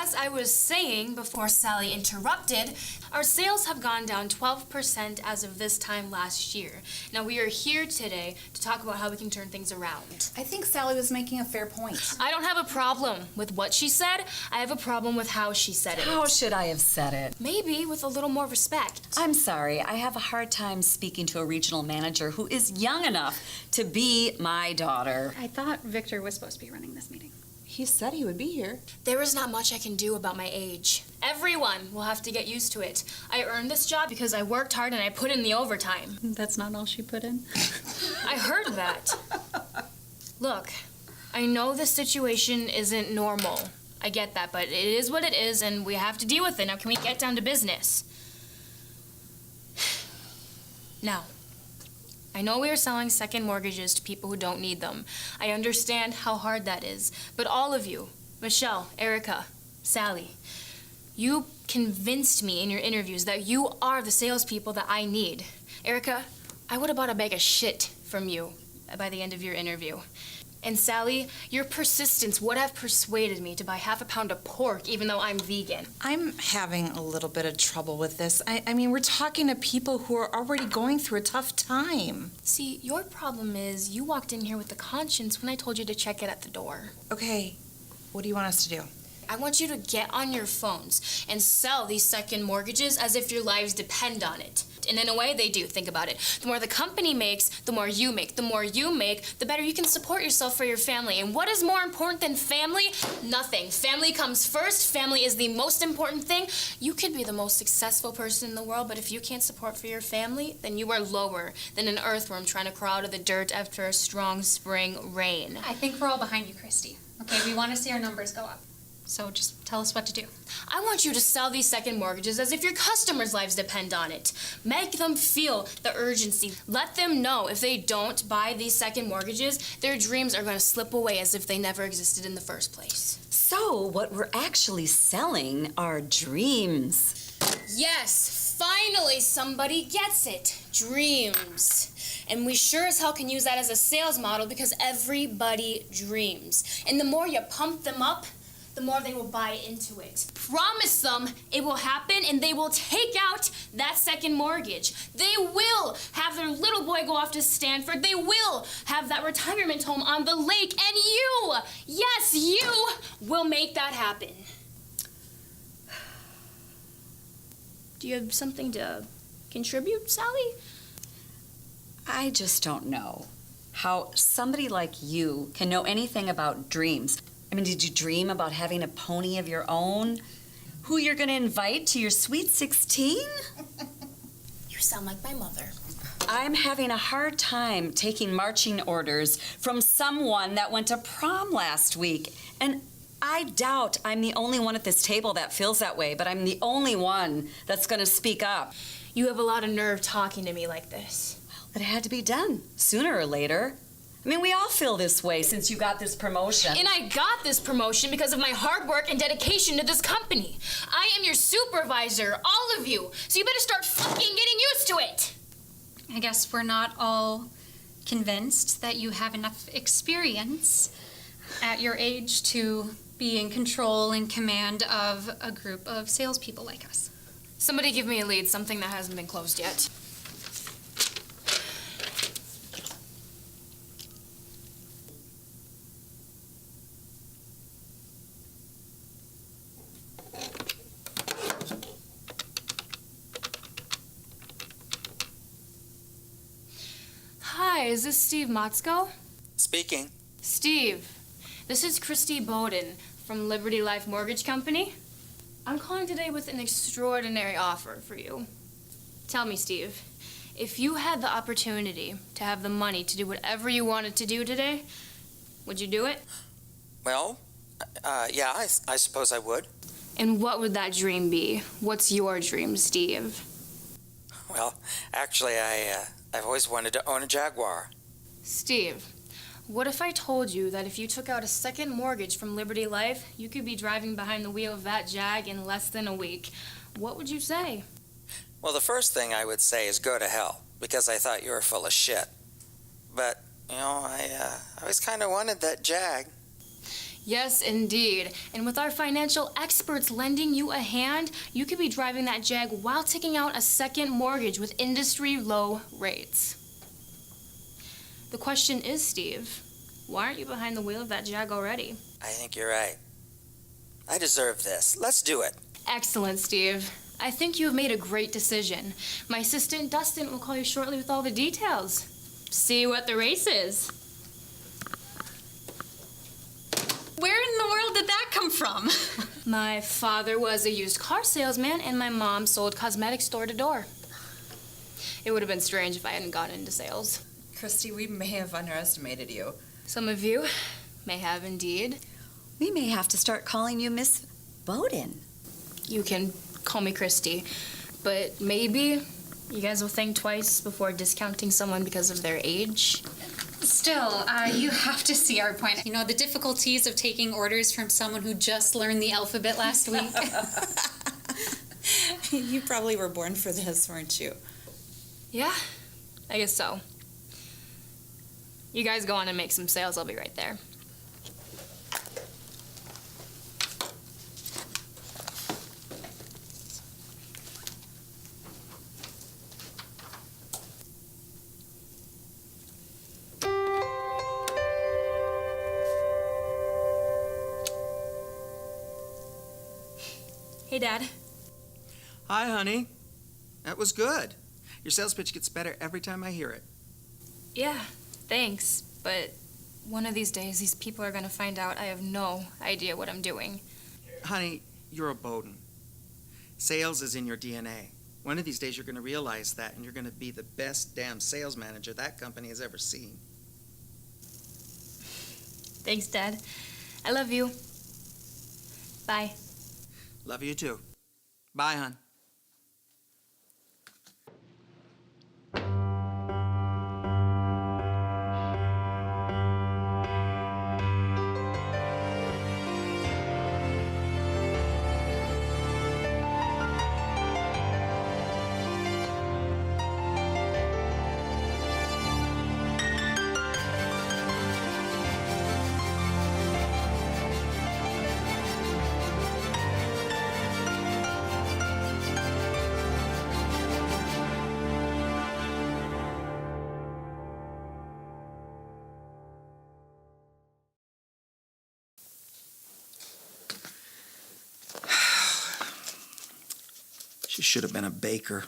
As I was saying before Sally interrupted, our sales have gone down 12% as of this time last year. Now we are here today to talk about how we can turn things around. I think Sally was making a fair point. I don't have a problem with what she said. I have a problem with how she said it. How should I have said it? Maybe with a little more respect. I'm sorry. I have a hard time speaking to a regional manager who is young enough to be my daughter. I thought Victor was supposed to be running this meeting. He said he would be here. There is not much I can do about my age. Everyone will have to get used to it. I earned this job because I worked hard and I put in the overtime. That's not all she put in. I heard that. Look, I know this situation isn't normal. I get that, but it is what it is and we have to deal with it. Now, can we get down to business? Now, I know we are selling second mortgages to people who don't need them. I understand how hard that is. But all of you, Michelle, Erica, Sally, you convinced me in your interviews that you are the salespeople that I need. Erica, I would have bought a bag of shit from you by the end of your interview. And Sally, your persistence would have persuaded me to buy half a pound of pork even though I'm vegan. I'm having a little bit of trouble with this. I mean, we're talking to people who are already going through a tough time. See, your problem is you walked in here with the conscience when I told you to check it at the door. Okay, what do you want us to do? I want you to get on your phones and sell these second mortgages as if your lives depend on it. And in a way, they do. Think about it. The more the company makes, the more you make. The more you make, the better you can support yourself for your family. And what is more important than family? Nothing. Family comes first. Family is the most important thing. You could be the most successful person in the world, but if you can't support for your family, then you are lower than an earthworm trying to crawl out of the dirt after a strong spring rain. I think we're all behind you, Christy. Okay, we want to see our numbers go up. So just tell us what to do. I want you to sell these second mortgages as if your customers' lives depend on it. Make them feel the urgency. Let them know if they don't buy these second mortgages, their dreams are going to slip away as if they never existed in the first place. So what we're actually selling are dreams. Yes, finally somebody gets it. Dreams. And we sure as hell can use that as a sales model because everybody dreams. And the more you pump them up, the more they will buy into it. Promise them it will happen and they will take out that second mortgage. They will have their little boy go off to Stanford. They will have that retirement home on the lake. And you, yes, you will make that happen. Do you have something to contribute, Sally? I just don't know how somebody like you can know anything about dreams. I mean, did you dream about having a pony of your own? Who you're going to invite to your sweet 16? You sound like my mother. I'm having a hard time taking marching orders from someone that went to prom last week. And I doubt I'm the only one at this table that feels that way, but I'm the only one that's going to speak up. You have a lot of nerve talking to me like this. It had to be done sooner or later. I mean, we all feel this way since you got this promotion. And I got this promotion because of my hard work and dedication to this company. I am your supervisor, all of you. So you better start fucking getting used to it. I guess we're not all convinced that you have enough experience at your age to be in control and command of a group of salespeople like us. Somebody give me a lead, something that hasn't been closed yet. Hi, is this Steve Motzko? Speaking. Steve, this is Christy Bowden from Liberty Life Mortgage Company. I'm calling today with an extraordinary offer for you. Tell me, Steve, If you had the opportunity to have the money to do whatever you wanted to do today, would you do it? Well, yeah, I suppose I would. And what would that dream be? What's your dream, Steve? Well, actually, I've always wanted to own a Jaguar. Steve, what if I told you that if you took out a second mortgage from Liberty Life, you could be driving behind the wheel of that Jag in less than a week? What would you say? Well, the first thing I would say is go to hell, because I thought you were full of shit. But, I always kind of wanted that Jag. Yes, indeed. And with our financial experts lending you a hand, you could be driving that Jag while taking out a second mortgage with industry low rates. The question is, Steve, why aren't you behind the wheel of that Jag already? I think you're right. I deserve this. Let's do it. Excellent, Steve. I think you have made a great decision. My assistant, Dustin, will call you shortly with all the details. See what the race is. Where in the world did that come from? My father was a used car salesman, and my mom sold cosmetics door to door. It would have been strange if I hadn't gotten into sales. Christy, we may have underestimated you. Some of you may have indeed. We may have to start calling you Miss Bowden. You can call me Christy, but maybe you guys will think twice before discounting someone because of their age. Still, you have to see our point. You know, the difficulties of taking orders from someone who just learned the alphabet last week. You probably were born for this, weren't you? Yeah, I guess so. You guys go on and make some sales. I'll be right there. Hey, Dad. Hi, honey. That was good. Your sales pitch gets better every time I hear it. Yeah, thanks. But one of these days, these people are going to find out I have no idea what I'm doing. Honey, you're a Bowden. Sales is in your DNA. One of these days, you're going to realize that, and you're going to be the best damn sales manager that company has ever seen. Thanks, Dad. I love you. Bye. Love you too. Bye, hon. She should have been a baker.